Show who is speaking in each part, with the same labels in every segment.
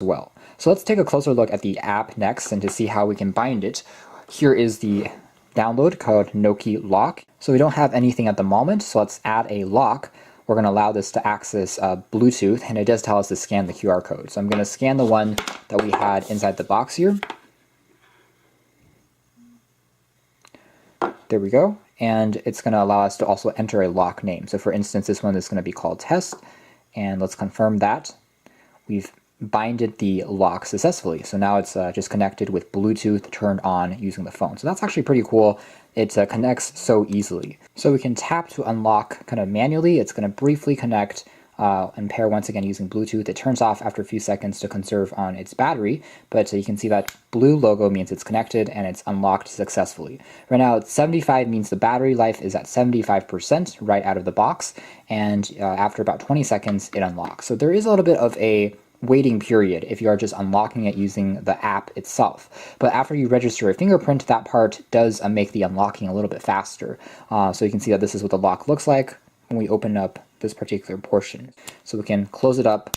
Speaker 1: well. So let's take a closer look at the app next, and to see how we can bind it. Here is the download called Noki Lock. So we don't have anything at the moment, so let's add a lock. We're going to allow this to access Bluetooth, and it does tell us to scan the QR code. So I'm going to scan the one that we had inside the box here. There we go. And it's going to allow us to also enter a lock name. So for instance, this one is going to be called test. And let's confirm that. We've binded the lock successfully. So now it's just connected with Bluetooth turned on using the phone. So that's actually pretty cool. It connects so easily. So we can tap to unlock kind of manually. It's going to briefly connect and pair once again using Bluetooth. It turns off after a few seconds to conserve on its battery, but you can see that blue logo means it's connected and it's unlocked successfully. Right now, 75 means the battery life is at 75% right out of the box, and after about 20 seconds, it unlocks. So there is a little bit of a waiting period if you are just unlocking it using the app itself. But after you register a fingerprint, that part does make the unlocking a little bit faster. So you can see that this is what the lock looks like when we open up this particular portion. So we can close it up,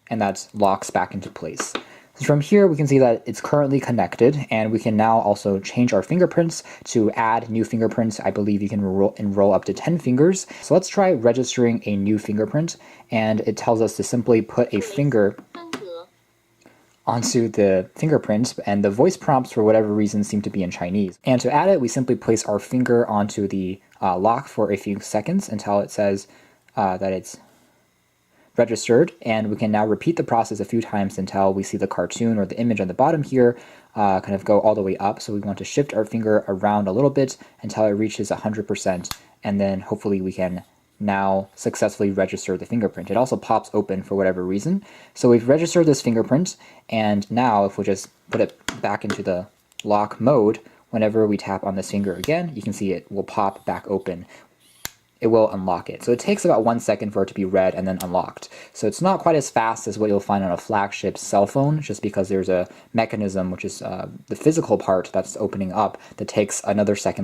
Speaker 1: and that locks back into place. So from here, we can see that it's currently connected, and we can now also change our fingerprints to add new fingerprints. I believe you can enroll up to 10 fingers. So let's try registering a new fingerprint, and it tells us to simply put a finger onto the fingerprint, and the voice prompts for whatever reason seem to be in Chinese. And to add it, we simply place our finger onto the lock for a few seconds until it says that it's registered, and we can now repeat the process a few times until we see the cartoon or the image on the bottom here kind of go all the way up. So we want to shift our finger around a little bit until it reaches 100%, and then hopefully we can now successfully register the fingerprint. It also pops open for whatever reason. So we've registered this fingerprint, and now if we just put it back into the lock mode, whenever we tap on this finger again, you can see it will pop back open. It will unlock it. So it takes about 1 second for it to be read and then unlocked. So it's not quite as fast as what you'll find on a flagship cell phone, just because there's a mechanism, which is the physical part that's opening up, that takes another second